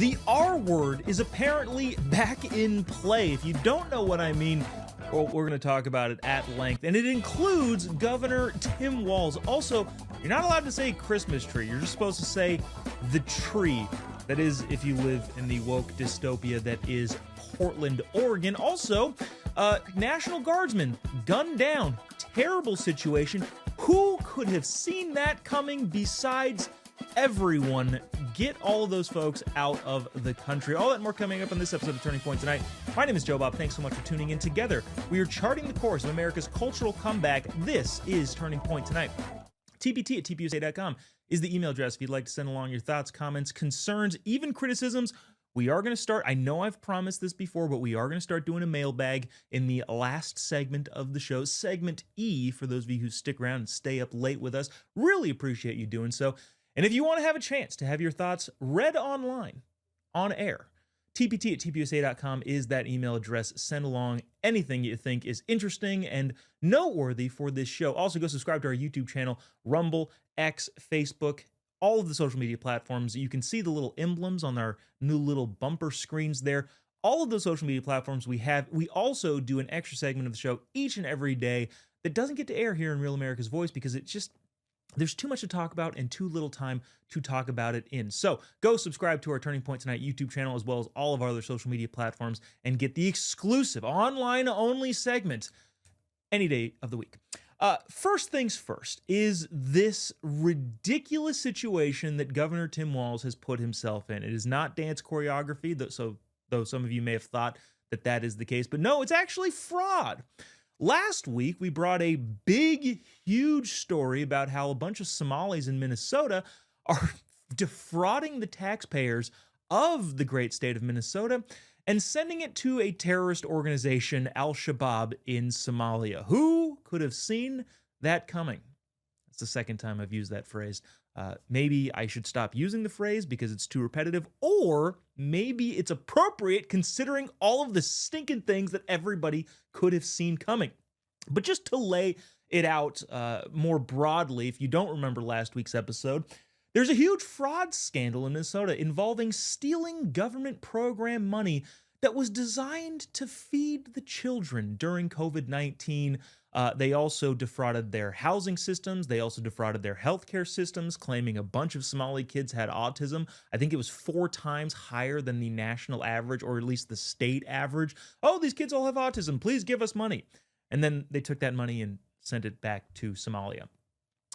The R word is apparently back in play. If you don't know what I mean, well, we're going to talk about it at length. And it includes Governor Tim Walz. Also, you're not allowed to say Christmas tree. You're just supposed to say the tree. That is, if you live in the woke dystopia that is Portland, Oregon. Also, National Guardsman gunned down. Terrible situation. Who could have seen that coming besides everyone? Get all of those folks out of the country. All that and more coming up on this episode of Turning Point tonight. My name is Joe Bob. Thanks so much for tuning in. Together, we are charting the course of America's cultural comeback. This is Turning Point tonight. TPT at tpusa.com is the email address if you'd like to send along your thoughts, comments, concerns, even criticisms. We are going to start, I know I've promised this before, but we are going to start doing a mailbag in the last segment of the show, segment E, for those of you who stick around and stay up late with us. Really appreciate you doing so. And if you want to have a chance to have your thoughts read online, on air, tpt at tpusa.com is that email address. Send along anything you think is interesting and noteworthy for this show. Also, go subscribe to our YouTube channel, Rumble, X, Facebook, all of the social media platforms. You can see the little emblems on our new little bumper screens there. All of those social media platforms we have. We also do an extra segment of the show each and every day that doesn't get to air here in Real America's Voice because it just, there's too much to talk about and too little time to talk about it in. So go subscribe to our Turning Point Tonight YouTube channel as well as all of our other social media platforms and get the exclusive online-only segment any day of the week. First things first is this ridiculous situation that Governor Tim Walz has put himself in. It is not dance choreography, though some of you may have thought that that is the case. But no, it's actually fraud. Last week, we brought a big, huge story about how a bunch of Somalis in Minnesota are defrauding the taxpayers of the great state of Minnesota and sending it to a terrorist organization, Al-Shabaab, in Somalia. Who could have seen that coming? That's the second time I've used that phrase. Maybe I should stop using the phrase because it's too repetitive, or maybe it's appropriate considering all of the stinking things that everybody could have seen coming. But just to lay it out more broadly, if you don't remember last week's episode, there's a huge fraud scandal in Minnesota involving stealing government program money that was designed to feed the children during COVID-19. They also defrauded their housing systems. They also defrauded their healthcare systems, claiming a bunch of Somali kids had autism. I think it was 4 times higher than the national average, or at least the state average. Oh, these kids all have autism. Please give us money. And then they took that money and sent it back to Somalia.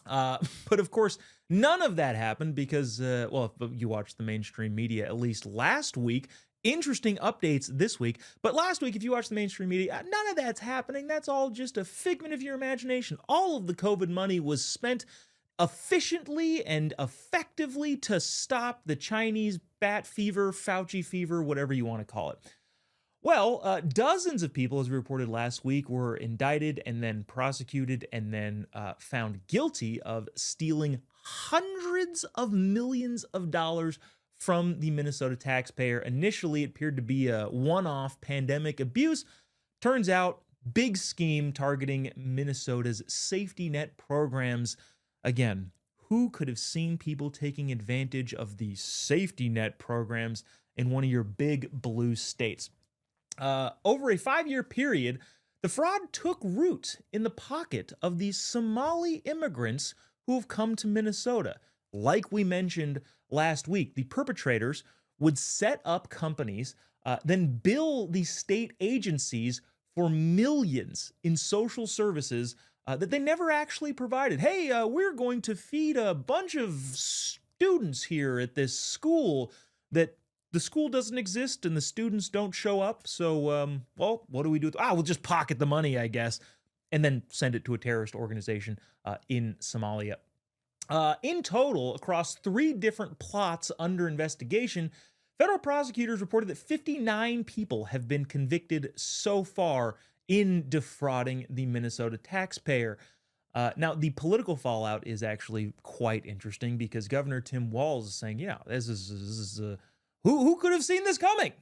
But of course, none of that happened because, well, if you watched the mainstream media, at least last week, interesting updates this week. But last week, if you watched the mainstream media, none of that's happening. That's all just a figment of your imagination. All of the COVID money was spent efficiently and effectively to stop the Chinese bat fever, Fauci fever, whatever you want to call it. Well, dozens of people, as we reported last week, were indicted and then prosecuted and then found guilty of stealing hundreds of millions of dollars from the Minnesota taxpayer. Initially, it appeared to be a one-off pandemic abuse. Turns out, big scheme targeting Minnesota's safety net programs. Again, who could have seen people taking advantage of the safety net programs in one of your big blue states? Over a 5-year period, the fraud took root in the pocket of these Somali immigrants who have come to Minnesota. Like we mentioned last week, the perpetrators would set up companies, then bill the state agencies for millions in social services that they never actually provided. Hey, we're going to feed a bunch of students here at this school that the school doesn't exist and the students don't show up. So, well, what do we do? We'll just pocket the money, I guess, and then send it to a terrorist organization in Somalia. In total, across 3 different plots under investigation, federal prosecutors reported that 59 people have been convicted so far in defrauding the Minnesota taxpayer. Now, the political fallout is actually quite interesting because Governor Tim Walz is saying, yeah, this is who could have seen this coming?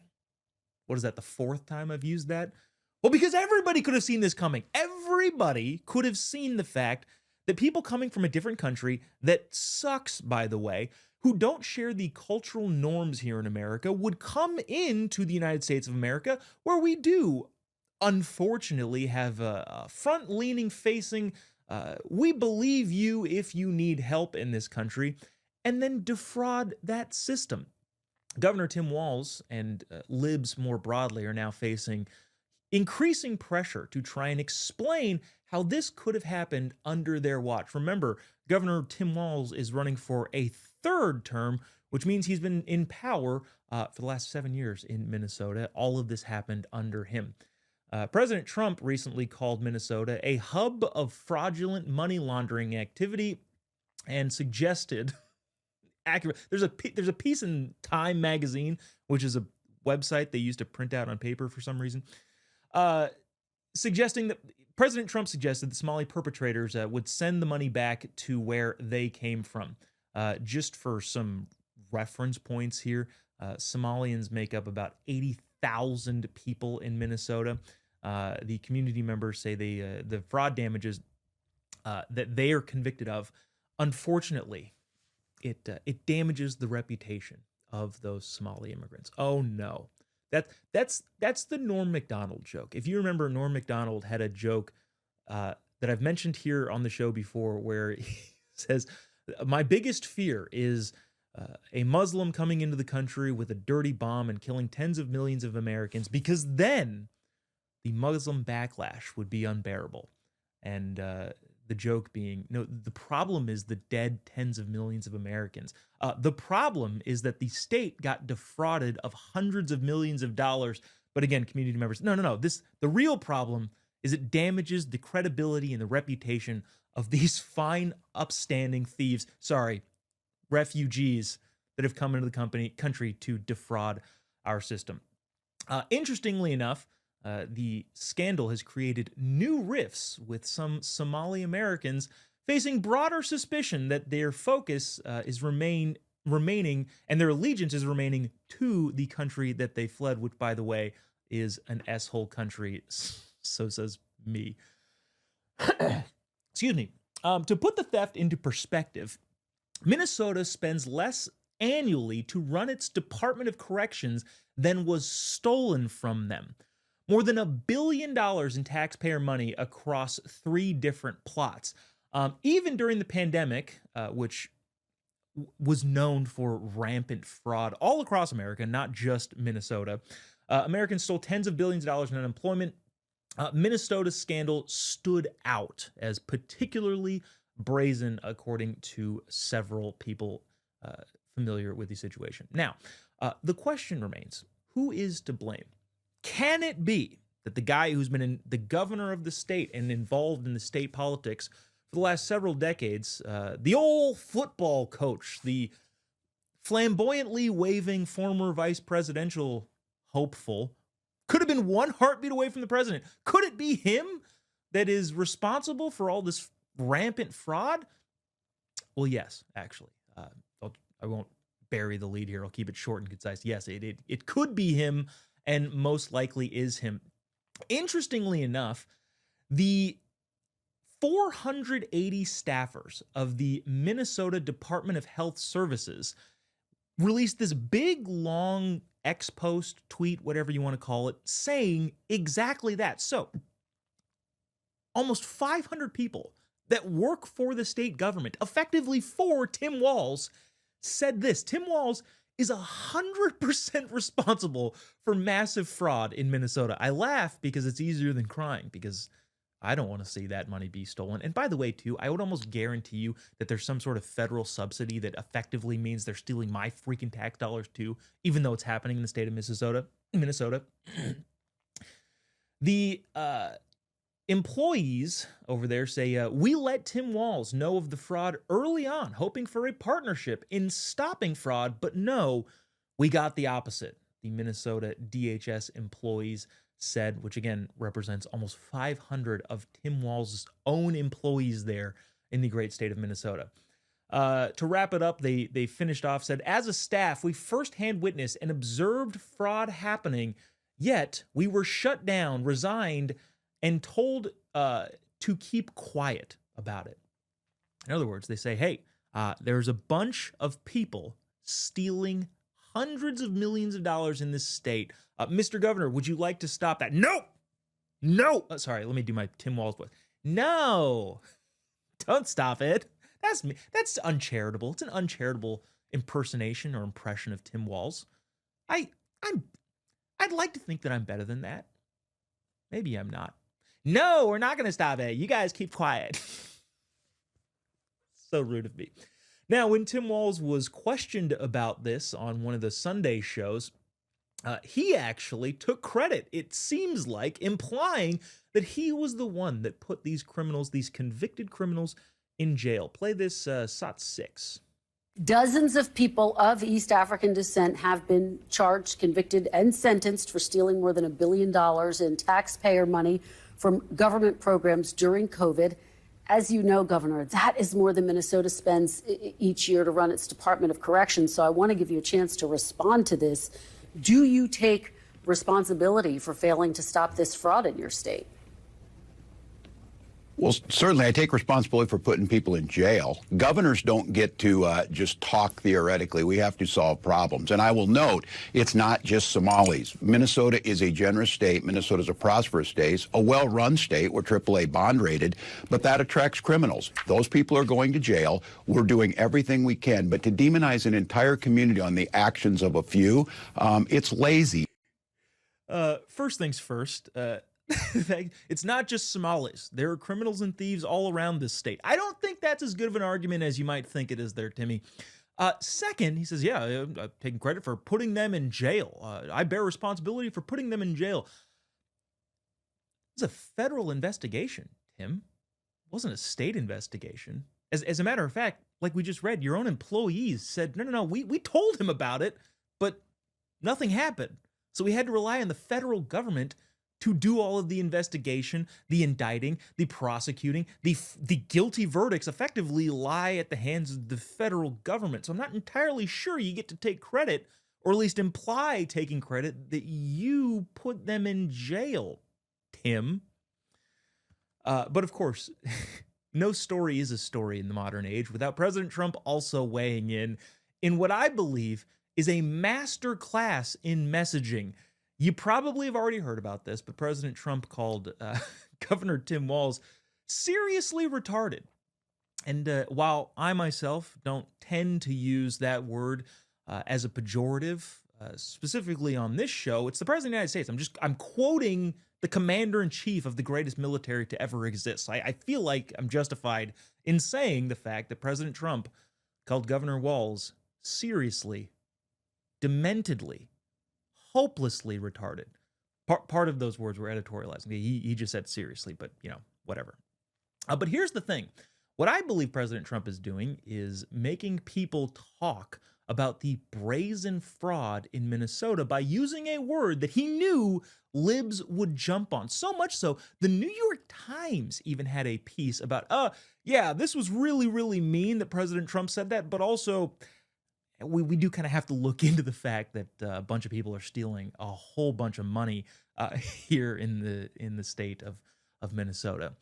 What is that, the 4th time I've used that? Well, because everybody could have seen this coming. Everybody could have seen the fact that people coming from a different country that sucks, by the way, who don't share the cultural norms here in America would come into the United States of America, where we do unfortunately have a front leaning facing, we believe you if you need help in this country, and then defraud that system. Governor Tim Walz and libs more broadly are now facing increasing pressure to try and explain how this could have happened under their watch. Remember, Governor Tim Walz is running for a third term, which means he's been in power for the last 7 years in Minnesota. All of this happened under him. President Trump recently called Minnesota a hub of fraudulent money laundering activity and suggested accurate. There's a piece in Time magazine, which is a website they used to print out on paper for some reason, suggesting that President Trump suggested the Somali perpetrators would send the money back to where they came from. Just for some reference points here, Somalians make up about 80,000 people in Minnesota. The community members say the fraud damages that they are convicted of, unfortunately, it damages the reputation of those Somali immigrants. Oh no. That's the Norm Macdonald joke. If you remember, Norm Macdonald had a joke that I've mentioned here on the show before, where he says, "My biggest fear is a Muslim coming into the country with a dirty bomb and killing tens of millions of Americans, because then the Muslim backlash would be unbearable." And the joke being, no, the problem is the dead tens of millions of Americans. The problem is that the state got defrauded of hundreds of millions of dollars. But again, community members, no. The real problem is it damages the credibility and the reputation of these fine, upstanding thieves. Refugees that have come into the country to defraud our system. Interestingly enough, the scandal has created new rifts with some Somali Americans facing broader suspicion that their focus is remaining and their allegiance is remaining to the country that they fled, which, by the way, is an S-hole country. So says me. Excuse me. To put the theft into perspective, Minnesota spends less annually to run its Department of Corrections than was stolen from them. More than $1 billion in taxpayer money across 3 different plots. Even during the pandemic, which was known for rampant fraud all across America, not just Minnesota, Americans stole tens of billions of dollars in unemployment. Minnesota's scandal stood out as particularly brazen, according to several people familiar with the situation. Now, the question remains, who is to blame? Can it be that the guy who's been the governor of the state and involved in the state politics for the last several decades, the old football coach, the flamboyantly waving former vice presidential hopeful, could have been one heartbeat away from the president? Could it be him that is responsible for all this rampant fraud? Well, yes, actually. I won't bury the lead here. I'll keep it short and concise. Yes, it could be him, and most likely is him. Interestingly enough, the 480 staffers of the Minnesota Department of Health Services released this big, long ex-post tweet, whatever you want to call it, saying exactly that. So, almost 500 people that work for the state government, effectively for Tim Walz, said this. Tim Walz is 100% responsible for massive fraud in Minnesota. I laugh because it's easier than crying, because I don't want to see that money be stolen. And by the way, too, I would almost guarantee you that there's some sort of federal subsidy that effectively means they're stealing my freaking tax dollars too, even though it's happening in the state of Minnesota. The employees over there say, we let Tim Walz know of the fraud early on, hoping for a partnership in stopping fraud, but no, we got the opposite. The Minnesota DHS employees said, which again represents almost 500 of Tim Walz's own employees there in the great state of Minnesota. To wrap it up, they finished off, said, as a staff, we firsthand witnessed and observed fraud happening, yet we were shut down, resigned, and told to keep quiet about it. In other words, they say, hey, There's a bunch of people stealing hundreds of millions of dollars in this state. Mr. Governor, would you like to stop that? No! No! Sorry, let me do my Tim Walz voice. No! Don't stop it. That's me. That's uncharitable. It's an uncharitable impersonation or impression of Tim Walz. I'd like to think that I'm better than that. Maybe I'm not. No, we're not going to stop it. You guys keep quiet. So rude of me. Now, when Tim Walz was questioned about this on one of the Sunday shows, he actually took credit, it seems like, implying that he was the one that put these criminals, these convicted criminals, in jail. Play this SOT 6. Dozens of people of East African descent have been charged, convicted, and sentenced for stealing more than $1 billion in taxpayer money from government programs during COVID. As you know, Governor, that is more than Minnesota spends each year to run its Department of Corrections. So I want to give you a chance to respond to this. Do you take responsibility for failing to stop this fraud in your state? Well, certainly I take responsibility for putting people in jail. Governors don't get to just talk theoretically. We have to solve problems. And I will note, it's not just Somalis. Minnesota is a generous state. Minnesota is a prosperous state, a well-run state. We're AAA bond rated, but that attracts criminals. Those people are going to jail. We're doing everything we can. But to demonize an entire community on the actions of a few, it's lazy. First things first, it's not just Somalis. There are criminals and thieves all around this state. I don't think that's as good of an argument as you might think it is there, Timmy. Second, he says, yeah, I'm taking credit for putting them in jail. I bear responsibility for putting them in jail. It's a federal investigation, Tim. It wasn't a state investigation. As a matter of fact, like we just read, your own employees said, no, we told him about it, but nothing happened. So we had to rely on the federal government to do all of the investigation, the indicting, the prosecuting, the guilty verdicts effectively lie at the hands of the federal government. So I'm not entirely sure you get to take credit, or at least imply taking credit, that you put them in jail, Tim. But of course, no story is a story in the modern age without President Trump also weighing in what I believe is a master class in messaging. You probably have already heard about this, but President Trump called Governor Tim Walz seriously retarded. And while I myself don't tend to use that word as a pejorative, specifically on this show, it's the President of the United States. I'm quoting the commander-in-chief of the greatest military to ever exist. I feel like I'm justified in saying the fact that President Trump called Governor Walz seriously, dementedly, hopelessly retarded. Part of those words were editorializing. He just said seriously, but whatever. But here's the thing. What I believe President Trump is doing is making people talk about the brazen fraud in Minnesota by using a word that he knew libs would jump on. So much so, the New York Times even had a piece about, yeah, this was really, really mean that President Trump said that, but also we do kind of have to look into the fact that a bunch of people are stealing a whole bunch of money here in the state of Minnesota.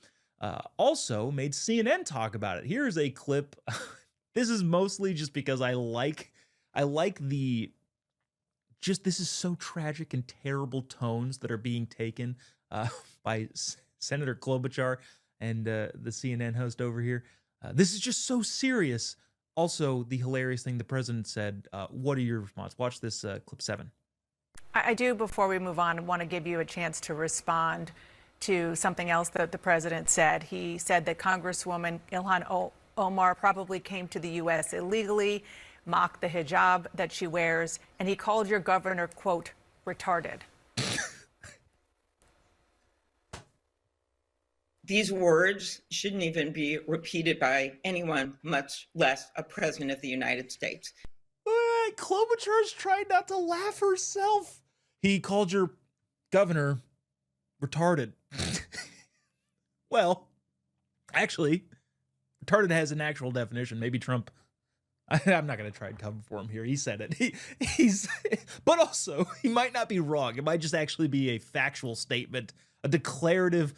Also made CNN talk about it. Here's a clip. This is mostly just because I like the this is so tragic and terrible tones that are being taken by Senator Klobuchar and the CNN host over here. This is just so serious. Also, the hilarious thing the president said. What are your response? Watch this clip 7. I do, before we move on, want to give you a chance to respond to something else that the president said. He said that Congresswoman Ilhan Omar probably came to the U.S. illegally, mocked the hijab that she wears, and he called your governor, quote, retarded. These words shouldn't even be repeated by anyone, much less a president of the United States. Klobuchar's trying not to laugh herself. He called your governor retarded. Well, actually, retarded has an actual definition. Maybe Trump, I'm not going to try and cover for him here. He said it. But also, he might not be wrong. It might just actually be a factual statement, a declarative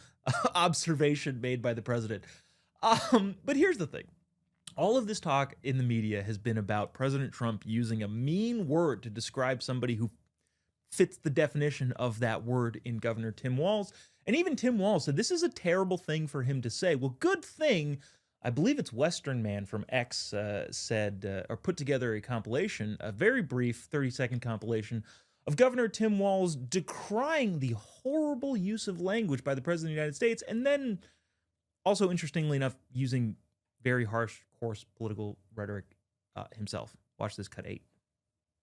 observation made by the president. But here's the thing. All of this talk in the media has been about President Trump using a mean word to describe somebody who fits the definition of that word in Governor Tim Walz. And even Tim Walz said this is a terrible thing for him to say. Well, good thing, I believe it's Western Man from X said, or put together a compilation, a very brief 30-second compilation of Governor Tim Walz decrying the horrible use of language by the President of the United States, and then also, interestingly enough, using very harsh, coarse political rhetoric himself. Watch this, cut 8.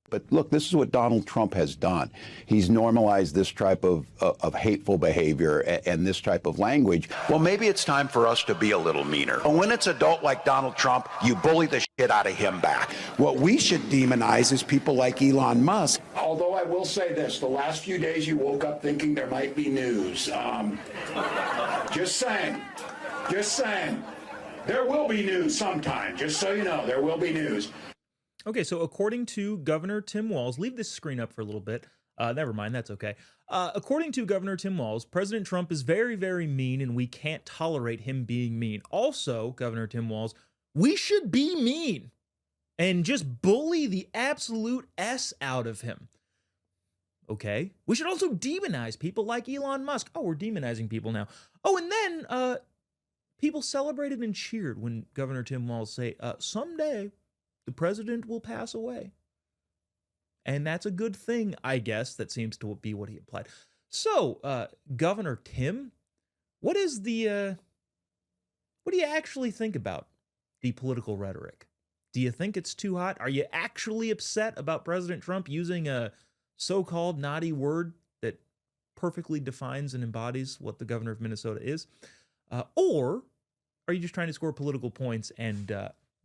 But look, this is what Donald Trump has done. He's normalized this type of hateful behavior and this type of language. Well, maybe it's time for us to be a little meaner. And when it's adult like Donald Trump, you bully the shit out of him back. What we should demonize is people like Elon Musk. Although I will say this, the last few days you woke up thinking there might be news. Just saying. There will be news sometime, just so you know, there will be news. Okay, so according to Governor Tim Walz, leave this screen up for a little bit. Never mind, that's okay. According to Governor Tim Walz, President Trump is very, very mean, and we can't tolerate him being mean. Also, Governor Tim Walz, we should be mean and just bully the absolute S out of him. Okay, we should also demonize people like Elon Musk. Oh, we're demonizing people now. Oh, and then people celebrated and cheered when Governor Tim Walz say, someday the president will pass away. And that's a good thing, I guess. That seems to be what he implied. So, Governor Tim, what do you actually think about the political rhetoric? Do you think it's too hot? Are you actually upset about President Trump using a so-called naughty word that perfectly defines and embodies what the governor of Minnesota is? Or are you just trying to score political points and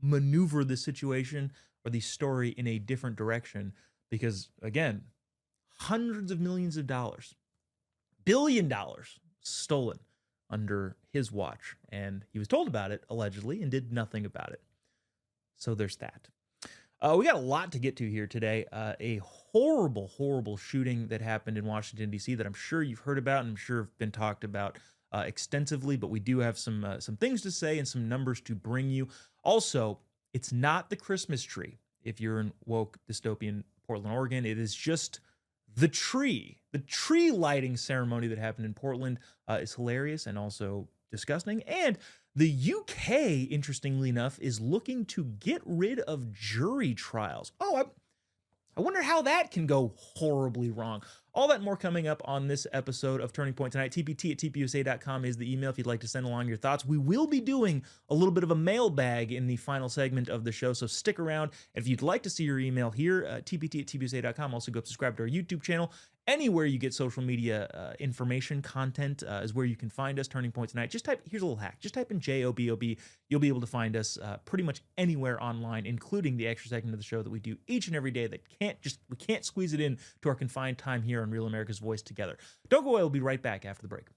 maneuver the situation or the story in a different direction? Because, again, hundreds of millions of dollars, $1 billion stolen under his watch. And he was told about it, allegedly, and did nothing about it. So there's that. We got a lot to get to here today. A horrible, horrible shooting that happened in Washington, D.C. that I'm sure you've heard about and I'm sure have been talked about extensively, but we do have some things to say and some numbers to bring you. Also, it's not the Christmas tree. If you're in woke dystopian Portland, Oregon, it is just the tree. The tree lighting ceremony that happened in Portland is hilarious and also disgusting. And the UK, interestingly enough, is looking to get rid of jury trials. Oh, I wonder how that can go horribly wrong. All that and more coming up on this episode of Turning Point tonight. tpt@tpusa.com is the email if you'd like to send along your thoughts. We will be doing a little bit of a mailbag in the final segment of the show, so stick around. And if you'd like to see your email here, tpt@tpusa.com. Also go subscribe to our YouTube channel. Anywhere you get social media information, content is where you can find us, Turning Point Tonight. Just type, here's a little hack, just type in JOBOB. You'll be able to find us pretty much anywhere online, including the extra segment of the show that we do each and every day that we can't squeeze it in to our confined time here on Real America's Voice Together. Don't go away, we'll be right back after the break.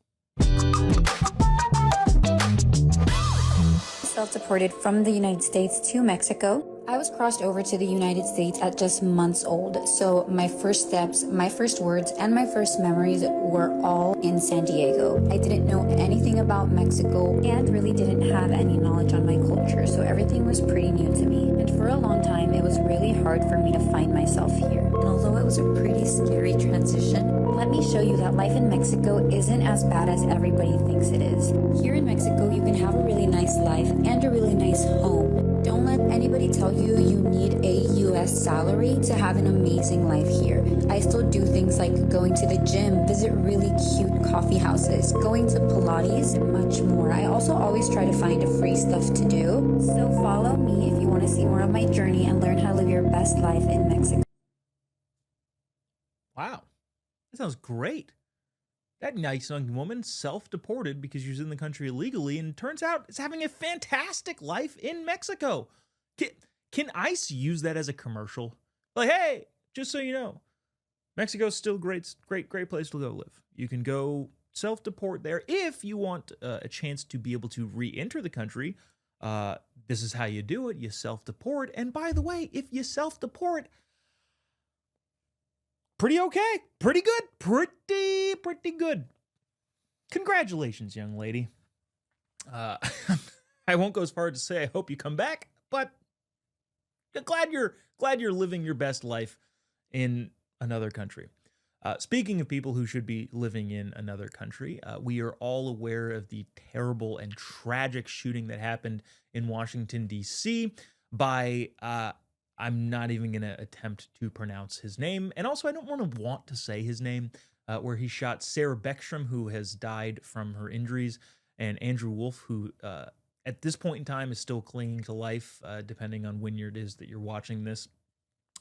Self-deported from the United States to Mexico. I was crossed over to the United States at just months old, so my first steps, my first words, and my first memories were all in San Diego. I didn't know anything about Mexico and really didn't have any knowledge on my culture, so everything was pretty new to me. And for a long time, it was really hard for me to find myself here. And although it was a pretty scary transition, let me show you that life in Mexico isn't as bad as everybody thinks it is. Here in Mexico, you can have a really nice life and a really nice home. Don't let anybody tell you you need a U.S. salary to have an amazing life here. I still do things like going to the gym, visit really cute coffee houses, going to Pilates, and much more. I also always try to find free stuff to do. So follow me if you want to see more of my journey and learn how to live your best life in Mexico. Wow, that sounds great. That nice young woman self-deported because she was in the country illegally and turns out is having a fantastic life in Mexico. Can ICE use that as a commercial? Like, hey, just so you know, Mexico's still a great place to go live. You can go self-deport there if you want a chance to be able to re-enter the country. This is how you do it. You self-deport. And by the way, if you self-deport, pretty okay, pretty good, pretty good. Congratulations, young lady. I won't go as far as to say I hope you come back, but glad you're living your best life in another country. Speaking of people who should be living in another country, we are all aware of the terrible and tragic shooting that happened in Washington, D.C. by, I'm not even going to attempt to pronounce his name. And also, I don't want to say his name, where he shot Sarah Beckstrom, who has died from her injuries, and Andrew Wolf, who at this point in time is still clinging to life, depending on when it is that you're watching this.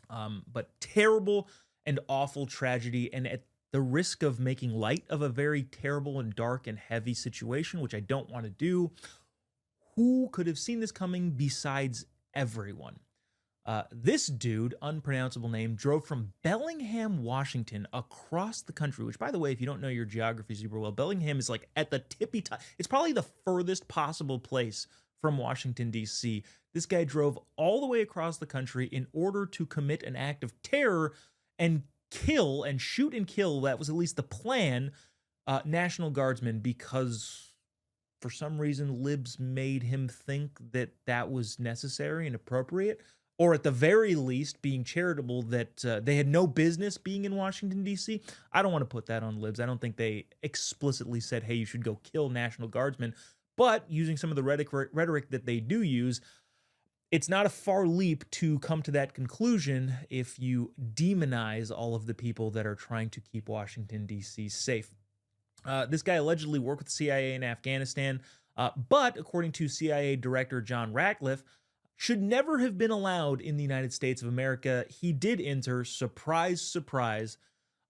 But terrible and awful tragedy, and at the risk of making light of a very terrible and dark and heavy situation, which I don't want to do, who could have seen this coming besides everyone? This dude, unpronounceable name, drove from Bellingham, Washington, across the country, which, by the way, if you don't know your geography super well, Bellingham is like at the tippy top. It's probably the furthest possible place from Washington, D.C. This guy drove all the way across the country in order to commit an act of terror and kill and shoot and kill, that was at least the plan, National Guardsmen, because for some reason libs made him think that that was necessary and appropriate, or at the very least being charitable, that they had no business being in Washington, D.C. I don't want to put that on libs. I don't think they explicitly said, hey, you should go kill National Guardsmen, but using some of the rhetoric that they do use, it's not a far leap to come to that conclusion if you demonize all of the people that are trying to keep Washington, D.C. safe. This guy allegedly worked with the CIA in Afghanistan, but according to CIA Director John Ratcliffe, should never have been allowed in the United States of America. He did enter, surprise, surprise,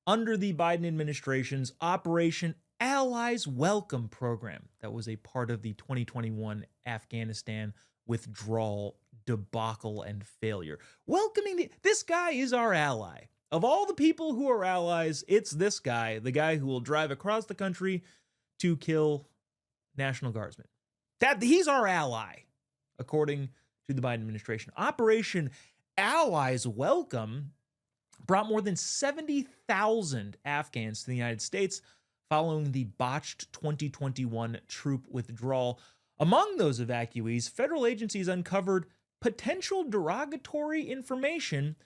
under the Biden administration's Operation Allies Welcome program. That was a part of the 2021 Afghanistan withdrawal debacle and failure. Welcoming this guy is our ally. Of all the people who are allies, it's this guy, the guy who will drive across the country to kill National Guardsmen. He's our ally, according to the Biden administration. Operation Allies Welcome brought more than 70,000 Afghans to the United States following the botched 2021 troop withdrawal. Among those evacuees, federal agencies uncovered potential derogatory information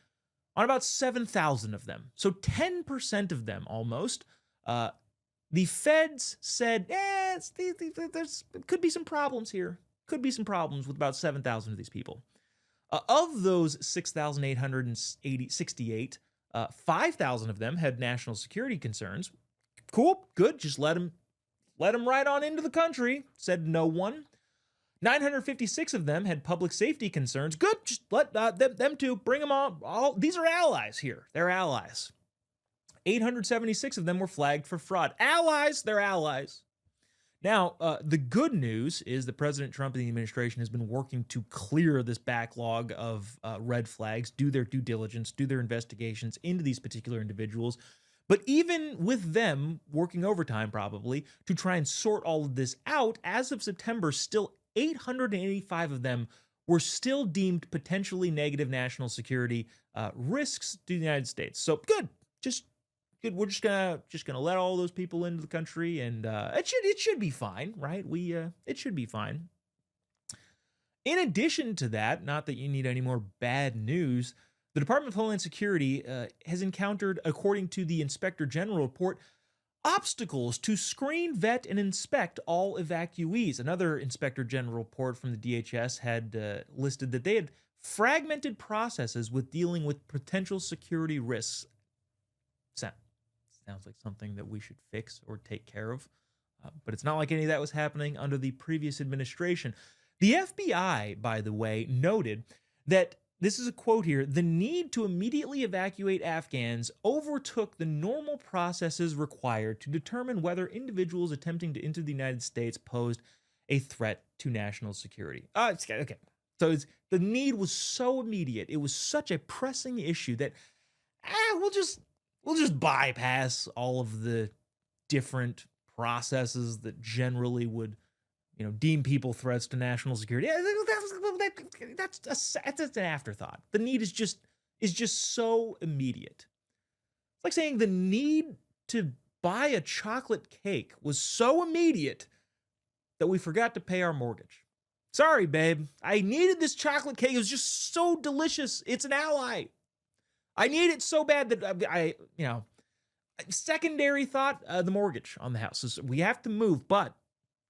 on about 7,000 of them. So 10% of them almost. The feds said, there's could be some problems here. Could be some problems with about 7,000 of these people. Of those 6,868, 5,000 of them had national security concerns. Cool, good, just let them right on into the country, said no one. 956 of them had public safety concerns. Good, just let them too, bring them all. These are allies here. They're allies. 876 of them were flagged for fraud. Allies, they're allies. Now, the good news is that President Trump and the administration has been working to clear this backlog of red flags, do their due diligence, do their investigations into these particular individuals. But even with them working overtime probably to try and sort all of this out, as of September, still 885 of them were still deemed potentially negative national security risks to the United States. So good, just good. We're just gonna let all those people into the country, and it should be fine, right? It should be fine. In addition to that, not that you need any more bad news, the Department of Homeland Security has encountered, according to the Inspector General report, obstacles to screen, vet, and inspect all evacuees. Another Inspector General report from the DHS had listed that they had fragmented processes with dealing with potential security risks. Sounds like something that we should fix or take care of, but it's not like any of that was happening under the previous administration. The FBI, by the way, noted that, this is a quote here, the need to immediately evacuate Afghans overtook the normal processes required to determine whether individuals attempting to enter the United States posed a threat to national security. Okay. So the need was so immediate. It was such a pressing issue that we'll just bypass all of the different processes that generally would, deem people threats to national security. That's an afterthought. The need is just so immediate. It's like saying the need to buy a chocolate cake was so immediate that we forgot to pay our mortgage. Sorry, babe. I needed this chocolate cake. It was just so delicious. It's an ally. I need it so bad that I secondary thought, the mortgage on the house. So we have to move, but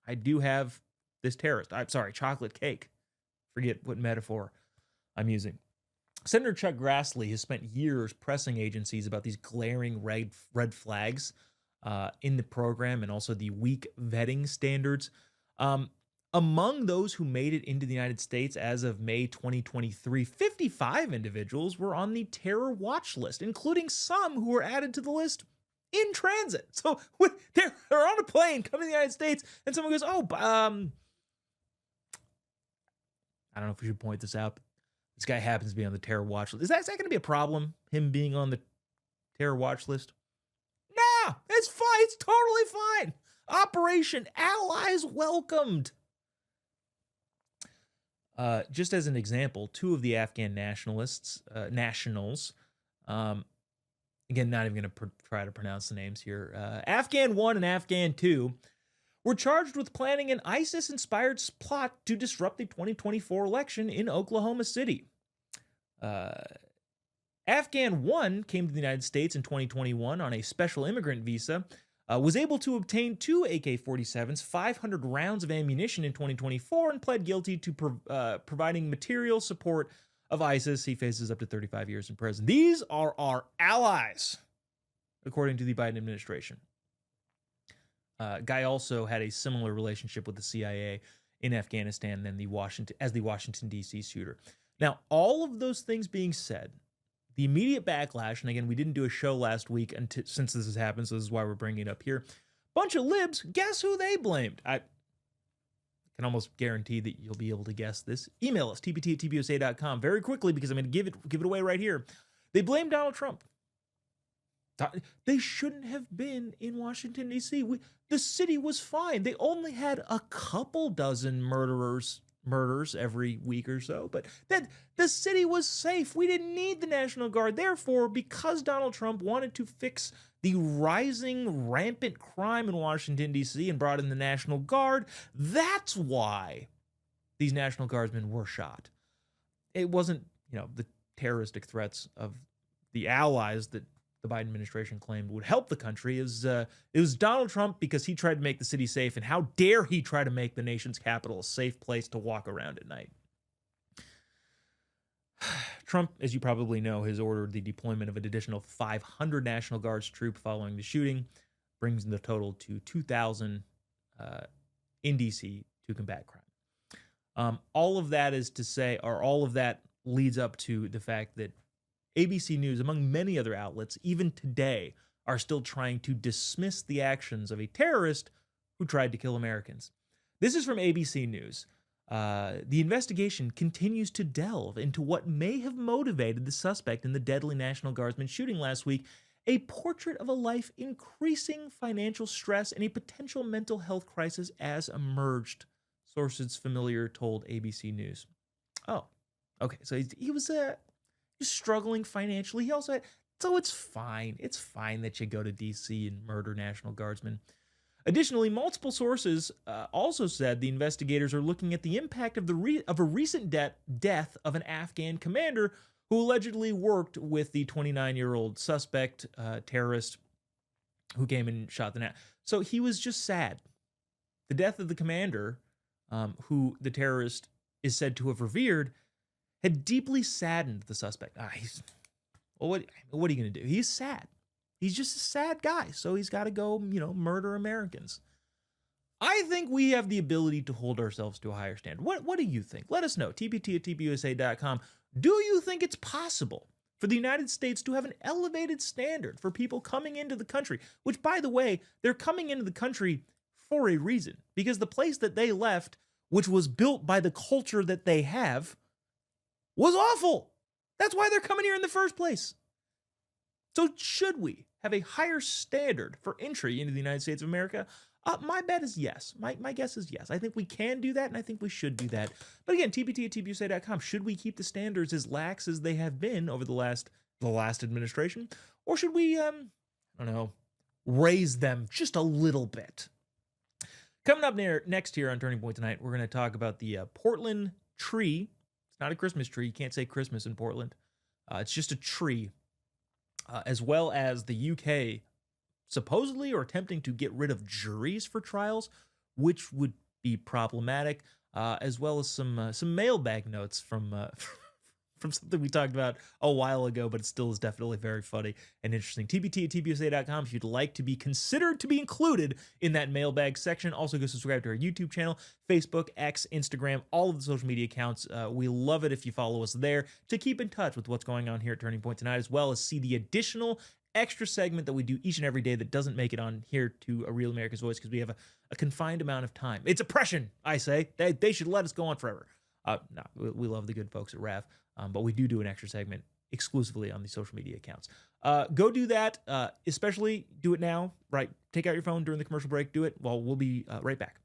I do have this terrorist. I'm sorry, chocolate cake. Forget what metaphor I'm using. Senator Chuck Grassley has spent years pressing agencies about these glaring red flags in the program and also the weak vetting standards. Among those who made it into the United States as of May 2023, 55 individuals were on the terror watch list, including some who were added to the list in transit. So they're on a plane coming to the United States, and someone goes, I don't know if we should point this out, but this guy happens to be on the terror watch list. Is that going to be a problem, him being on the terror watch list? Nah, it's fine. It's totally fine. Operation Allies welcomed. Just as an example, two of the Afghan nationals, again, not even going to try to pronounce the names here, Afghan 1 and Afghan 2, were charged with planning an ISIS-inspired plot to disrupt the 2024 election in Oklahoma City. Afghan 1 came to the United States in 2021 on a special immigrant visa, was able to obtain 2 AK-47s, 500 rounds of ammunition in 2024, and pled guilty to providing material support of ISIS. He faces up to 35 years in prison. These are our allies, according to the Biden administration. Guy also had a similar relationship with the CIA in Afghanistan than the Washington, D.C. shooter. Now, all of those things being said, the immediate backlash, and again, we didn't do a show last week since this has happened, so this is why we're bringing it up here. Bunch of libs, guess who they blamed? I can almost guarantee that you'll be able to guess this. Email us, tpt@tbusa.com, very quickly, because I'm going to give it away right here. They blamed Donald Trump. They shouldn't have been in Washington, D.C. The city was fine. They only had a couple dozen murders every week or so, but the city was safe. We didn't need the National Guard. Therefore, because Donald Trump wanted to fix the rising rampant crime in Washington, D.C. and brought in the National Guard, that's why these National Guardsmen were shot. It wasn't, the terroristic threats of the allies that the Biden administration claimed would help the country. It was Donald Trump because he tried to make the city safe, and how dare he try to make the nation's capital a safe place to walk around at night. Trump, as you probably know, has ordered the deployment of an additional 500 National Guards troops following the shooting, brings the total to 2,000 in D.C. to combat crime. All of that is to say, or all of that leads up to the fact that ABC News, among many other outlets, even today, are still trying to dismiss the actions of a terrorist who tried to kill Americans. This is from ABC News. The investigation continues to delve into what may have motivated the suspect in the deadly National Guardsman shooting last week, a portrait of a life increasing financial stress and a potential mental health crisis as emerged, sources familiar told ABC News. Oh, okay, so he was struggling financially. He also had, so it's fine. It's fine that you go to D.C. and murder National Guardsmen. Additionally, multiple sources also said the investigators are looking at the impact of a recent death of an Afghan commander who allegedly worked with the 29-year-old suspect terrorist who came and shot the So he was just sad. The death of the commander, who the terrorist is said to have revered, had deeply saddened the suspect. What are you going to do? He's sad. He's just a sad guy, so he's got to go, murder Americans. I think we have the ability to hold ourselves to a higher standard. What do you think? Let us know. tpt@tbusa.com. Do you think it's possible for the United States to have an elevated standard for people coming into the country? Which, by the way, they're coming into the country for a reason. Because the place that they left, which was built by the culture that they have, was awful. That's why they're coming here in the first place. So should we have a higher standard for entry into the United States of America? My bet is yes. My guess is yes. I think we can do that, and I think we should do that. But again, tpt@tbusa.com. Should we keep the standards as lax as they have been over the last administration? Or should we, raise them just a little bit? Coming up next here on Turning Point tonight, we're going to talk about the Portland tree. It's not a Christmas tree. You can't say Christmas in Portland. It's just a tree, as well as the UK supposedly or attempting to get rid of juries for trials, which would be problematic, as well as some mailbag notes from from something we talked about a while ago, but it still is definitely very funny and interesting. TBT@tbusa.com if you'd like to be considered to be included in that mailbag section. Also, go subscribe to our YouTube channel, Facebook, X, Instagram, all of the social media accounts. We love it if you follow us there to keep in touch with what's going on here at Turning Point tonight, as well as see the additional extra segment that we do each and every day that doesn't make it on here to A Real America's Voice because we have a confined amount of time. It's oppression, I say. They should let us go on forever. No, we love the good folks at RAV. But we do an extra segment exclusively on the social media accounts. Go do that, especially do it now, right? Take out your phone during the commercial break. Do it. Well, we'll be right back.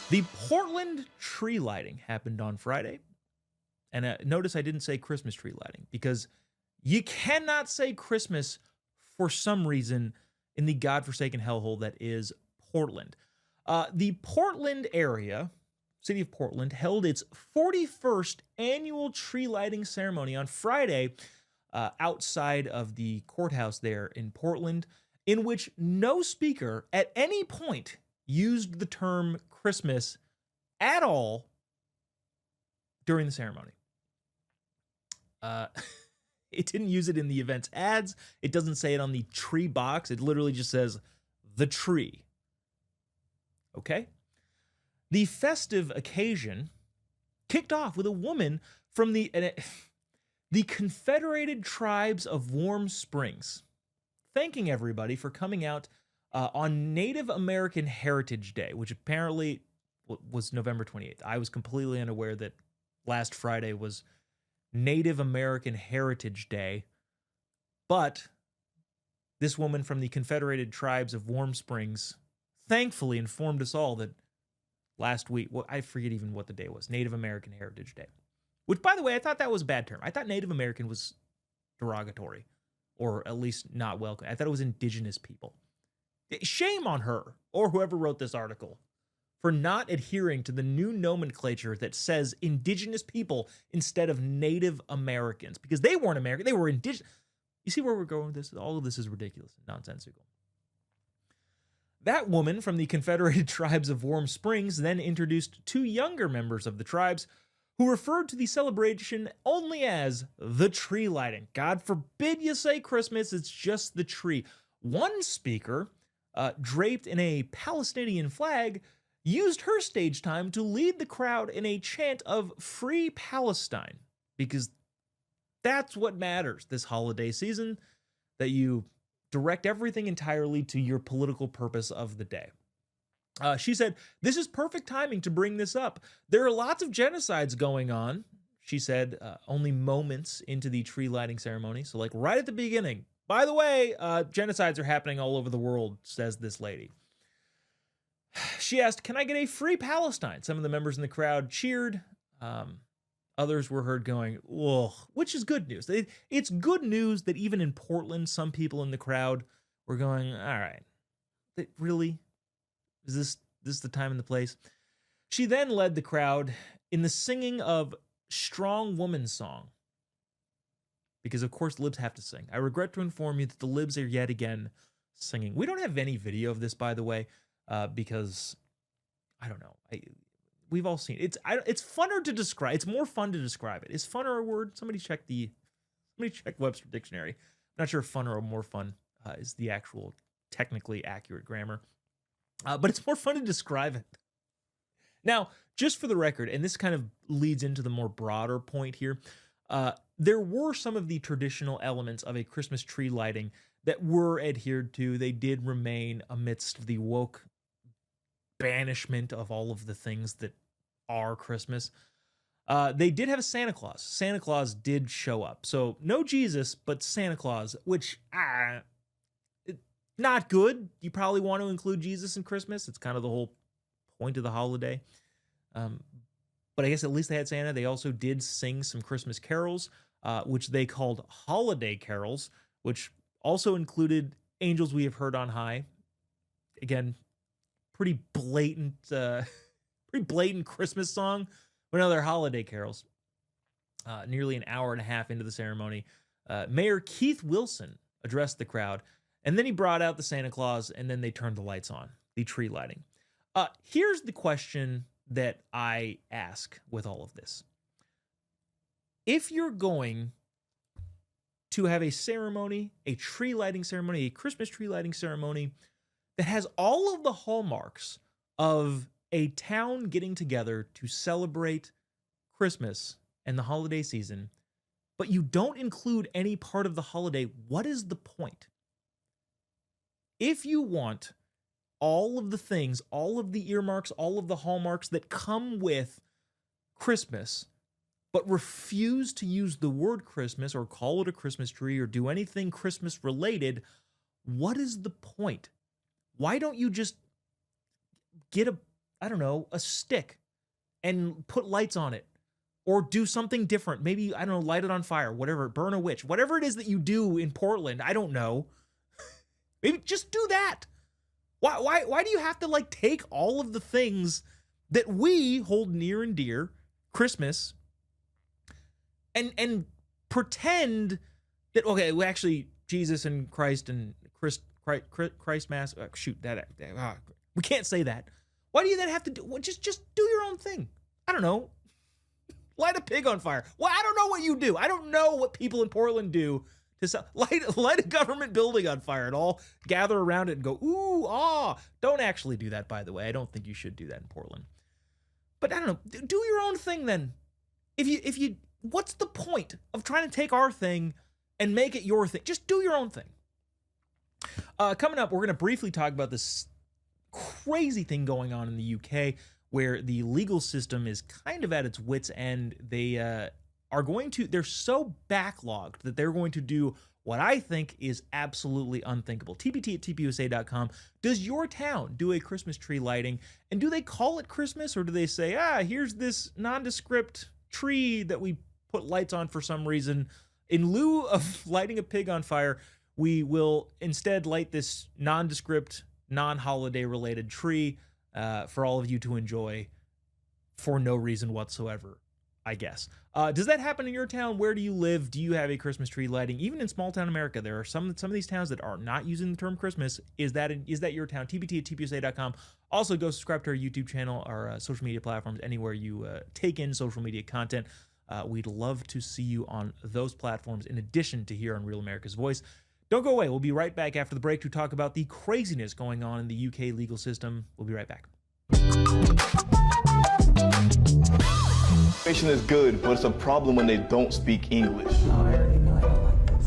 The Portland tree lighting happened on Friday. And notice I didn't say Christmas tree lighting because you cannot say Christmas for some reason in the godforsaken hellhole that is Portland. The Portland area... City of Portland held its 41st annual tree lighting ceremony on Friday outside of the courthouse there in Portland, in which no speaker at any point used the term Christmas at all during the ceremony. It didn't use it in the event's ads. It doesn't say it on the tree box. It literally just says the tree. Okay? The festive occasion kicked off with a woman from the Confederated Tribes of Warm Springs thanking everybody for coming out on Native American Heritage Day, which apparently was November 28th. I was completely unaware that last Friday was Native American Heritage Day, but this woman from the Confederated Tribes of Warm Springs thankfully informed us all that last week, well, I forget even what the day was, Native American Heritage Day. Which, by the way, I thought that was a bad term. I thought Native American was derogatory, or at least not welcome. I thought it was indigenous people. Shame on her, or whoever wrote this article, for not adhering to the new nomenclature that says indigenous people instead of Native Americans. Because they weren't American, they were indigenous. You see where we're going with this? All of this is ridiculous and nonsensical. That woman from the Confederated Tribes of Warm Springs then introduced two younger members of the tribes who referred to the celebration only as the tree lighting. God forbid you say Christmas, it's just the tree. One speaker, draped in a Palestinian flag, used her stage time to lead the crowd in a chant of Free Palestine, because that's what matters this holiday season, that you direct everything entirely to your political purpose of the day. She said, "This is perfect timing to bring this up. There are lots of genocides going on," she said, only moments into the tree lighting ceremony. So like right at the beginning. By the way, genocides are happening all over the world, says this lady. She asked, "Can I get a free Palestine?" Some of the members in the crowd cheered. Others were heard going, "Whoa," which is good news. It's good news that even in Portland, some people in the crowd were going, all right, really? Is this the time and the place? She then led the crowd in the singing of Strong Woman's Song. Because, of course, libs have to sing. I regret to inform you that the libs are yet again singing. We don't have any video of this, by the way, because, I don't know, we've all seen it. It's funner to describe. It's more fun to describe it. Is funner a word? Somebody check Webster Dictionary. I'm not sure if funner or more fun is the actual technically accurate grammar. But it's more fun to describe it. Now, just for the record, and this kind of leads into the more broader point here, there were some of the traditional elements of a Christmas tree lighting that were adhered to. They did remain amidst the woke banishment of all of the things that are Christmas. They did have a Santa Claus. Santa Claus did show up. So no Jesus, but Santa Claus, which, not good. You probably want to include Jesus in Christmas. It's kind of the whole point of the holiday. But I guess at least they had Santa. They also did sing some Christmas carols, which they called holiday carols, which also included Angels We Have Heard on High. Again, pretty blatant Christmas song, but other holiday carols. Nearly an hour and a half into the ceremony, Mayor Keith Wilson addressed the crowd, and then he brought out the Santa Claus, and then they turned the lights on, the tree lighting. Here's the question that I ask with all of this. If you're going to have a ceremony, a tree lighting ceremony, a Christmas tree lighting ceremony that has all of the hallmarks of a town getting together to celebrate Christmas and the holiday season, but you don't include any part of the holiday, what is the point? If you want all of the things, all of the earmarks, all of the hallmarks that come with Christmas, but refuse to use the word Christmas or call it a Christmas tree or do anything Christmas related, what is the point? Why don't you just get a stick and put lights on it? Or do something different. Maybe, light it on fire, whatever, burn a witch, whatever it is that you do in Portland. I don't know. Maybe just do that. Why do you have to take all of the things that we hold near and dear, Christmas, and pretend that, okay, well, actually, Jesus and Christ and Christ Mass, we can't say that. Why do you then have to do, just do your own thing? I don't know. Light a pig on fire. Well, I don't know what you do. I don't know what people in Portland do to light a government building on fire and all gather around it and go, ooh, ah. Don't actually do that, by the way. I don't think you should do that in Portland. But I don't know. Do your own thing then. If you, what's the point of trying to take our thing and make it your thing? Just do your own thing. Coming up, we're going to briefly talk about this crazy thing going on in the UK, where the legal system is kind of at its wit's end. They're so backlogged that they're going to do what I think is absolutely unthinkable. TBT at tpusa.com. Does your town do a Christmas tree lighting? And do they call it Christmas, or do they say, here's this nondescript tree that we put lights on for some reason? In lieu of lighting a pig on fire, we will instead light this nondescript, non-holiday related tree for all of you to enjoy for no reason whatsoever, I guess. Does that happen in your town? Where do you live? Do you have a Christmas tree lighting? Even in small town America, there are some of these towns that are not using the term Christmas. Is that your town? TBT at tpusa.com. Also, go subscribe to our YouTube channel, our social media platforms, anywhere you take in social media content. We'd love to see you on those platforms, in addition to here on Real America's Voice. Don't go away. We'll be right back after the break to talk about the craziness going on in the UK legal system. We'll be right back. Information is good, but it's a problem when they don't speak English.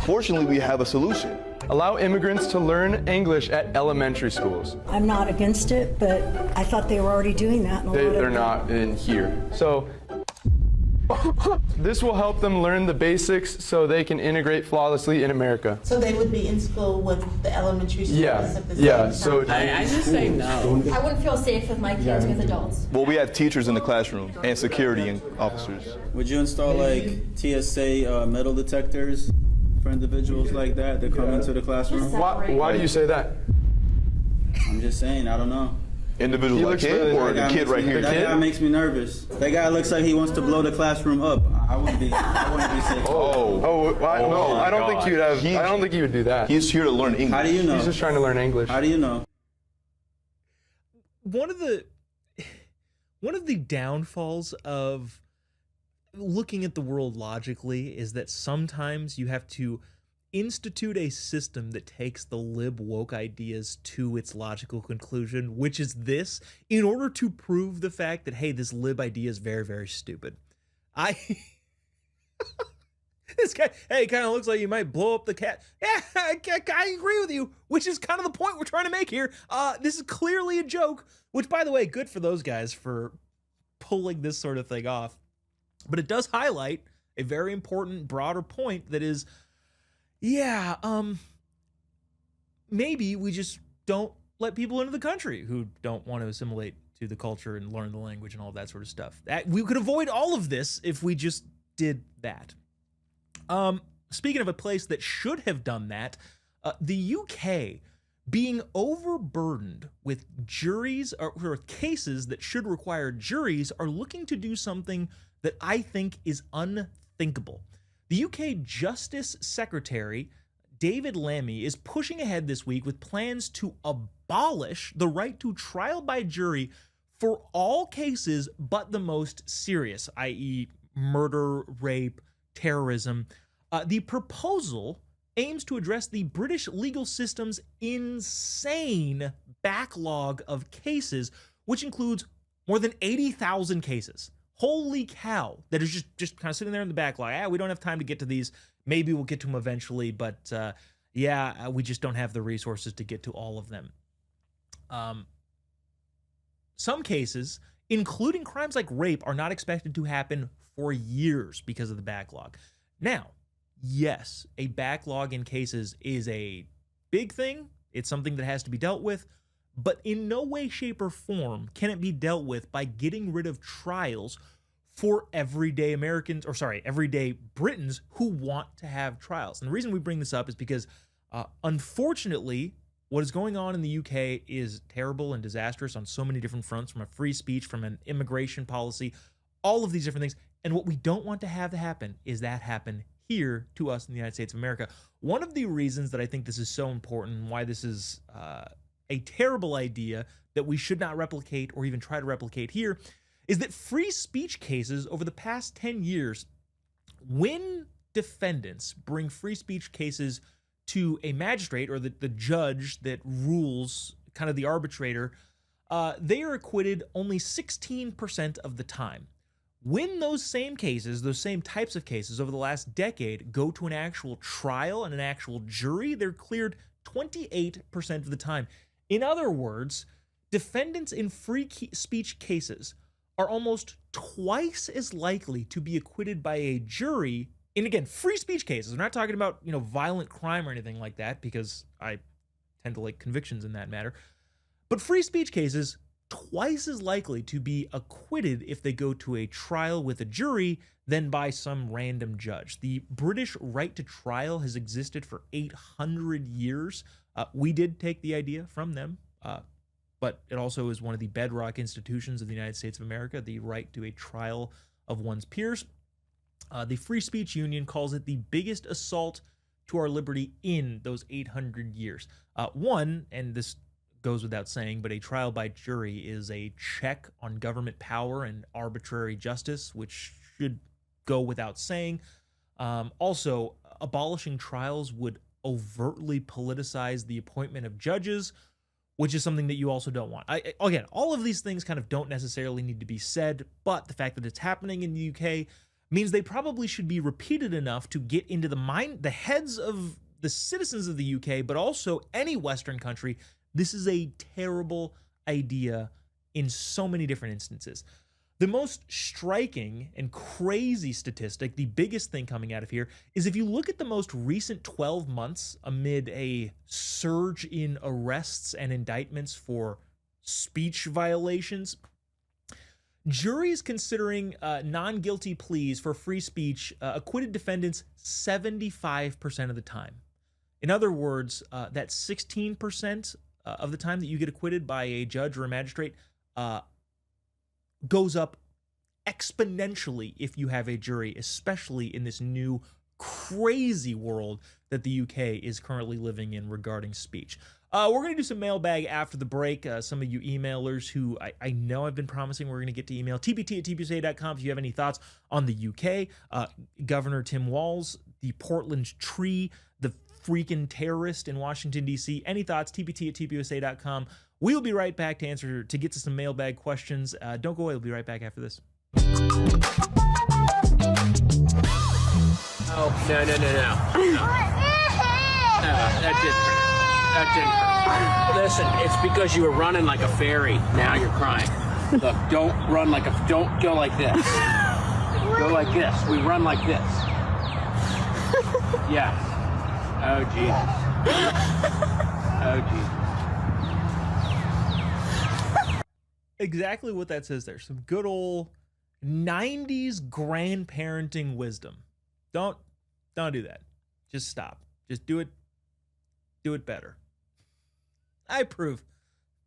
Fortunately, we have a solution. Allow immigrants to learn English at elementary schools. I'm not against it, but I thought they were already doing that. They're not in here. So this will help them learn the basics so they can integrate flawlessly in America. So they would be in school with the elementary students at the same Yeah, time? so I just say no. I wouldn't feel safe with my kids with adults. Well, we have teachers in the classroom and security and officers. Would you install TSA metal detectors for individuals like that come into the classroom? Why do you say that? I'm just saying, I don't know. Individuals like him or the kid right here? That guy makes me nervous. That guy looks like he wants to blow the classroom up. I wouldn't be safe. No, I don't think you would do that. He's here to learn English. How do you know? He's just trying to learn English. How do you know? One of the downfalls of looking at the world logically is that sometimes you have to institute a system that takes the lib woke ideas to its logical conclusion, which is this, in order to prove the fact that, hey, this lib idea is very, very stupid. This guy, hey, kind of looks like you might blow up the cat. Yeah, I agree with you, which is kind of the point we're trying to make here. This is clearly a joke, which, by the way, good for those guys for pulling this sort of thing off. But it does highlight a very important, broader point that is, maybe we just don't let people into the country who don't want to assimilate to the culture and learn the language and all that sort of stuff. We could avoid all of this if we just did that. Speaking of a place that should have done that, The UK being overburdened with juries or cases that should require juries are looking to do something that I think is unthinkable. The UK Justice Secretary, David Lammy, is pushing ahead this week with plans to abolish the right to trial by jury for all cases but the most serious, i.e. murder, rape, terrorism. The proposal aims to address the British legal system's insane backlog of cases, which includes more than 80,000 cases. Holy cow, that is just kind of sitting there in the backlog. We don't have time to get to these. Maybe we'll get to them eventually, but we just don't have the resources to get to all of them. Some cases, including crimes like rape, are not expected to happen for years because of the backlog. Now, yes, a backlog in cases is a big thing. It's something that has to be dealt with, but in no way, shape, or form can it be dealt with by getting rid of trials for everyday Britons who want to have trials. And the reason we bring this up is because, unfortunately, what is going on in the UK is terrible and disastrous on so many different fronts, from a free speech, from an immigration policy, all of these different things. And what we don't want to have happen is that happen here to us in the United States of America. One of the reasons that I think this is so important and why this is a terrible idea that we should not replicate or even try to replicate here is that free speech cases over the past 10 years, when defendants bring free speech cases to a magistrate or the judge that rules, kind of the arbitrator, they are acquitted only 16% of the time. When those same cases, those same types of cases over the last decade go to an actual trial and an actual jury, they're cleared 28% of the time. In other words, defendants in free speech cases are almost twice as likely to be acquitted by a jury in, again, free speech cases. We're not talking about, violent crime or anything like that, because I tend to like convictions in that matter. But free speech cases, twice as likely to be acquitted if they go to a trial with a jury than by some random judge. The British right to trial has existed for 800 years. We did take the idea from them, but it also is one of the bedrock institutions of the United States of America, the right to a trial of one's peers. The Free Speech Union calls it the biggest assault to our liberty in those 800 years. One, and this goes without saying, but a trial by jury is a check on government power and arbitrary justice, which should go without saying. Also, abolishing trials would overtly politicize the appointment of judges, which is something that you also don't want. Again, all of these things kind of don't necessarily need to be said, but the fact that it's happening in the UK means they probably should be repeated enough to get into the heads of the citizens of the UK, but also any Western country. This is a terrible idea in so many different instances. The most striking and crazy statistic, the biggest thing coming out of here, is if you look at the most recent 12 months amid a surge in arrests and indictments for speech violations, juries considering non-guilty pleas for free speech acquitted defendants 75% of the time. In other words, that 16% of the time that you get acquitted by a judge or a magistrate goes up exponentially if you have a jury, especially in this new crazy world that the UK is currently living in regarding speech. We're going to do some mailbag after the break. Some of you emailers who I know I've been promising we're going to get to email, tbt@tbsa.com if you have any thoughts on the UK. Governor Tim Walz, the Portland tree, the freaking terrorist in Washington, D.C. Any thoughts, tbt@tbsa.com. We'll be right back to get to some mailbag questions. Don't go away. We'll be right back after this. Oh, no. That didn't hurt. Listen, it's because you were running like a fairy. Now you're crying. Look, don't go like this. Go like this. We run like this. Yes. Oh, Jesus. Oh, Jesus. Exactly what that says there. Some good old 90s grandparenting wisdom. Don't do that. Just stop. Just do it Do it better. I approve.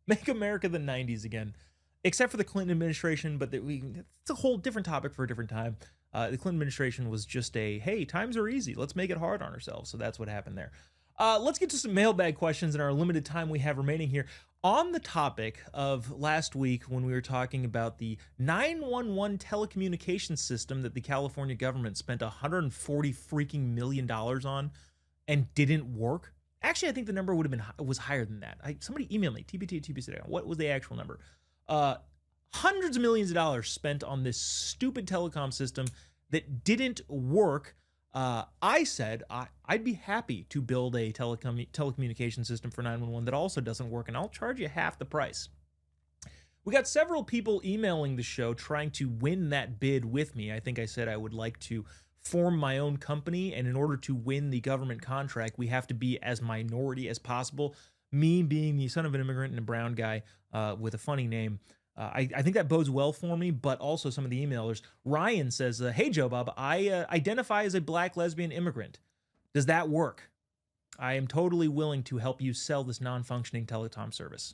Make America the 90s again. Except for the Clinton administration, but it's a whole different topic for a different time. The Clinton administration was just hey, times are easy. Let's make it hard on ourselves. So that's what happened there. Let's get to some mailbag questions in our limited time we have remaining here. On the topic of last week when we were talking about the 911 telecommunications system that the California government spent $140 freaking million on and didn't work. Actually, I think the number was higher than that. Somebody emailed me, tbt@tbc.com. What was the actual number? Hundreds of millions of dollars spent on this stupid telecom system that didn't work. I said I'd be happy to build a telecommunication system for 911 that also doesn't work, and I'll charge you half the price. We got several people emailing the show trying to win that bid with me. I think I said I would like to form my own company, and in order to win the government contract, we have to be as minority as possible. Me being the son of an immigrant and a brown guy with a funny name, I think that bodes well for me, but also some of the emailers. Ryan says, hey, Joe Bob, I identify as a black lesbian immigrant. Does that work? I am totally willing to help you sell this non-functioning telecom service.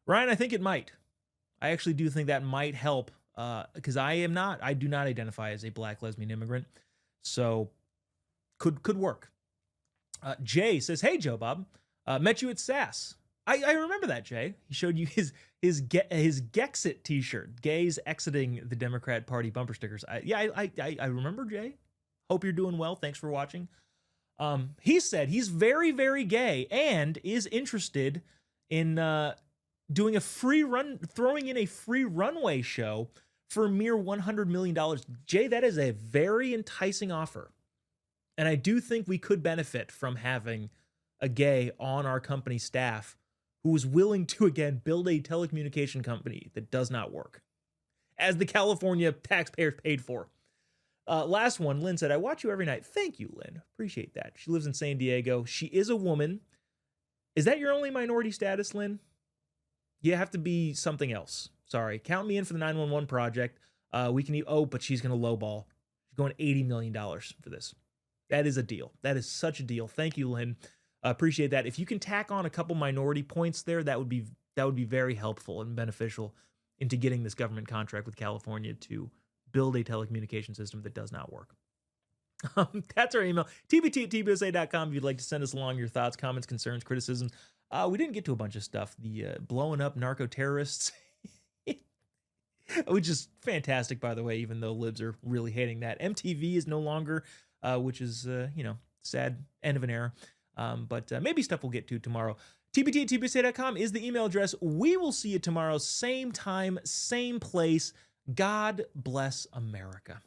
Ryan, I think it might. I actually do think that might help because I do not identify as a black lesbian immigrant. So could work. Jay says, hey, Joe Bob, met you at SAS. I remember that, Jay. He showed you his Gexit t-shirt, gays exiting the Democrat Party bumper stickers. I remember, Jay. Hope you're doing well. Thanks for watching. He said he's very, very gay and is interested in throwing in a free runway show for a mere $100 million. Jay, that is a very enticing offer. And I do think we could benefit from having a gay on our company staff who is willing to, again, build a telecommunication company that does not work, as the California taxpayers paid for. Last one, Lynn said, I watch you every night. Thank you, Lynn. Appreciate that. She lives in San Diego. She is a woman. Is that your only minority status, Lynn? You have to be something else. Sorry. Count me in for the 911 project. But she's going to lowball. She's going $80 million for this. That is a deal. That is such a deal. Thank you, Lynn. Appreciate that. If you can tack on a couple minority points there, that would be very helpful and beneficial into getting this government contract with California to build a telecommunication system that does not work. That's our email, tbt@tbsa.com, if you'd like to send us along your thoughts, comments, concerns, criticisms. We didn't get to a bunch of stuff. The blowing up narco-terrorists, which is fantastic, by the way, even though libs are really hating that. MTV is no longer, which is, sad, end of an era. But maybe stuff we'll get to tomorrow. tbt@tbsa.com is the email address. We will see you tomorrow, same time, same place. God bless America.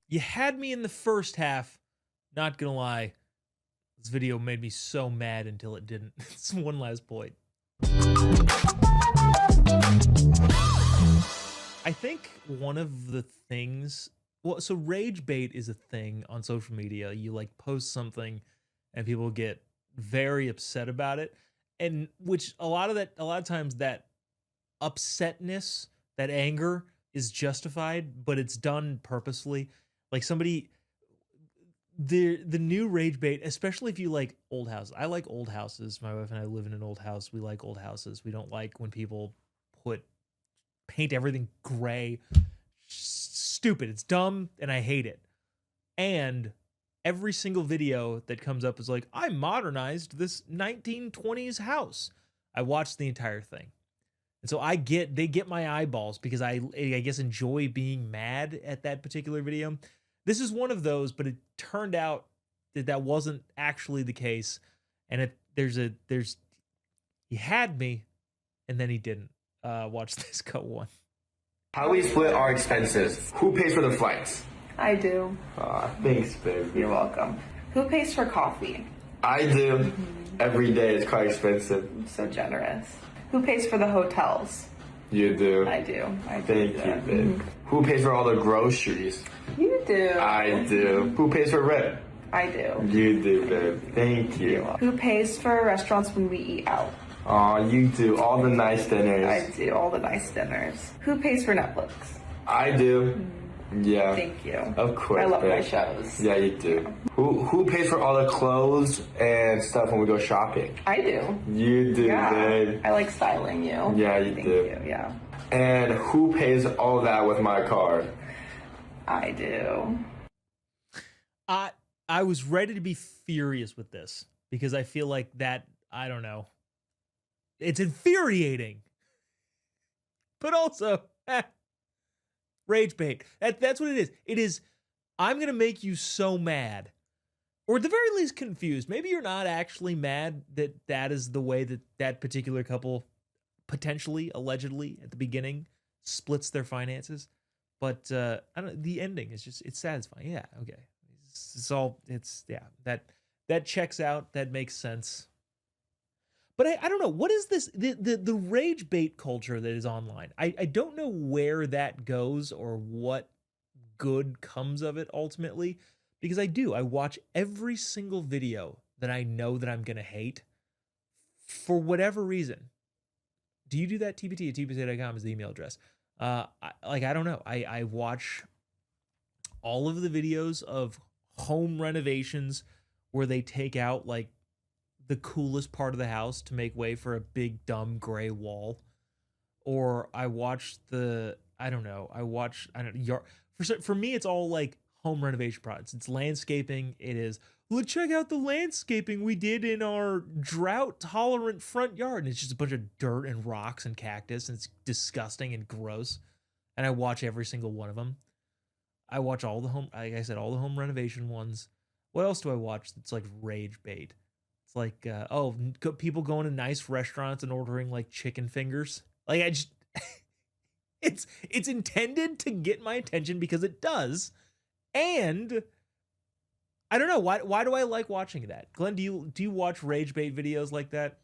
You had me in the first half. Not gonna lie, this video made me so mad until it didn't. It's one last point. I think one of the things... Well, so rage bait is a thing on social media. You like post something and people get very upset about it. And which a lot of times that upsetness, that anger is justified, but it's done purposely. Like the new rage bait, especially if you like old houses. I like old houses. My wife and I live in an old house. We like old houses. We don't like when people paint everything gray. Stupid. It's dumb, and I hate it. And every single video that comes up is like, I modernized this 1920s house. I watched the entire thing. And so they get my eyeballs because I guess enjoy being mad at that particular video. This is one of those, but it turned out that wasn't actually the case. And he had me, and then he didn't. Watch this, go one. How we split our expenses? Who pays for the flights? I do. Thanks, babe. You're welcome. Who pays for coffee? I do. Every day is quite expensive. I'm so generous. Who pays for the hotels? You do. I do. Thank you, babe. Who pays for all the groceries? You do. I do. Who pays for rent? I do. You do, babe. Thank you. Who pays for restaurants when we eat out? You do. All the nice dinners. I do. All the nice dinners. Who pays for Netflix? I do. Yeah. Thank you. Of course. I love my babe. shows. Yeah, you do. Who pays for all the clothes and stuff when we go shopping? I do. You do, Yeah. babe. I like styling you. Yeah, you Thank do. you. Yeah. And who pays all that with my card? I do. I was ready to be furious with this because I feel like that, I don't know. It's infuriating. But also, rage bait. That's what it is. It is, I'm going to make you so mad. Or at the very least confused. Maybe you're not actually mad that that is the way that that particular couple potentially, allegedly, at the beginning, splits their finances. But I don't. The ending is just, it's satisfying. Yeah, okay. That checks out. That makes sense. But I don't know. What is this, the rage bait culture that is online? I don't know where that goes or what good comes of it ultimately. Because I watch every single video that I know that I'm going to hate for whatever reason. Do you do that? TBT at tbc.com is the email address. I don't know. I watch all of the videos of home renovations where they take out like the coolest part of the house to make way for a big dumb gray wall. Or I watch for me it's all like home renovation products. It's landscaping. It is, well, check out the landscaping we did in our drought tolerant front yard. And it's just a bunch of dirt and rocks and cactus, and it's disgusting and gross. And I watch every single one of them. I watch all the home, like I said, all the home renovation ones. What else do I watch that's like rage bait? It's like, people going to nice restaurants and ordering like chicken fingers. Like I just, it's intended to get my attention because it does. And I don't know, why do I like watching that? Glenn, do you watch rage bait videos like that?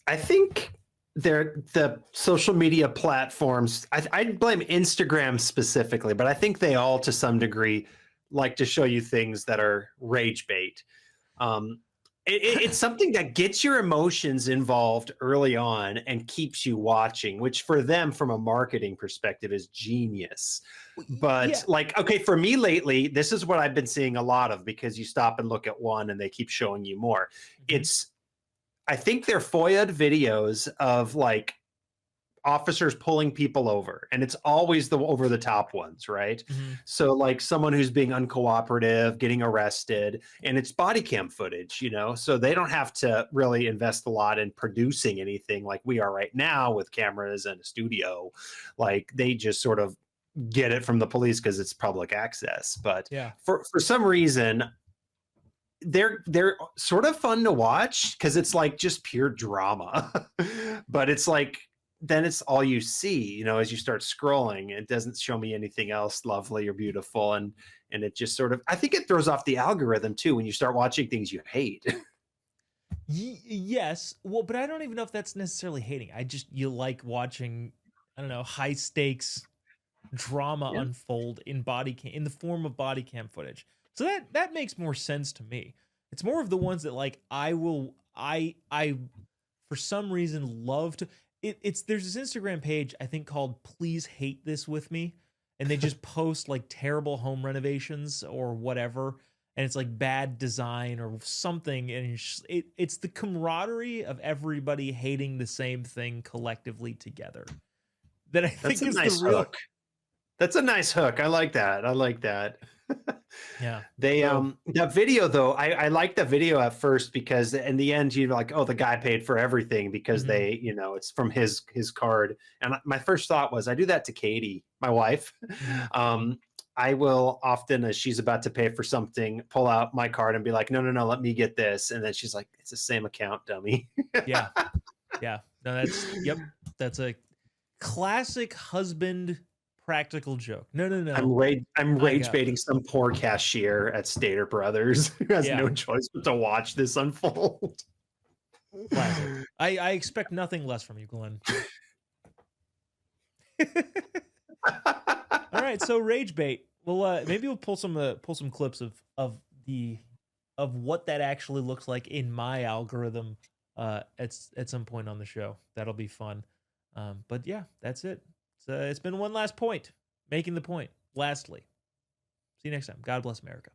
I think the social media platforms, I'd blame Instagram specifically, but I think they all to some degree like to show you things that are rage bait. It's something that gets your emotions involved early on and keeps you watching, which for them from a marketing perspective is genius. But okay, for me lately, this is what I've been seeing a lot of, because you stop and look at one and they keep showing you more. I think they're FOIA'd videos of like officers pulling people over, and it's always the over the top ones, right? Mm-hmm. So like someone who's being uncooperative, getting arrested, and it's body cam footage, so they don't have to really invest a lot in producing anything like we are right now with cameras and a studio. Like they just sort of get it from the police because it's public access. But for some reason, they're sort of fun to watch because it's like just pure drama. But it's like, then it's all you see, as you start scrolling. It doesn't show me anything else lovely or beautiful. And it just sort of, I think it throws off the algorithm too when you start watching things you hate. Yes. Well, but I don't even know if that's necessarily hating. You like watching, I don't know, high stakes drama unfold in the form of body cam footage. So that makes more sense to me. It's more of the ones that like I for some reason love to. There's this Instagram page I think called Please Hate This With Me, and they just post like terrible home renovations or whatever, and it's like bad design or something, and it's the camaraderie of everybody hating the same thing collectively together that I think is nice the real hook. That's a nice hook. I like that. Yeah. That video though, I like the video at first because in the end you're like, oh, the guy paid for everything because they, it's from his card. And my first thought was, I do that to Katie, my wife. I will often, as she's about to pay for something, pull out my card and be like, no, let me get this. And then she's like, it's the same account, dummy. Yeah. No, that's a classic husband practical joke. No. I'm rage baiting some poor cashier at Stater Brothers who has no choice but to watch this unfold. Classic. I expect nothing less from you, Glenn. All right, so rage bait. Well, maybe we'll pull some clips of what that actually looks like in my algorithm at some point on the show. That'll be fun. But yeah, that's it. It's been one last point, making the point. Lastly, see you next time. God bless America.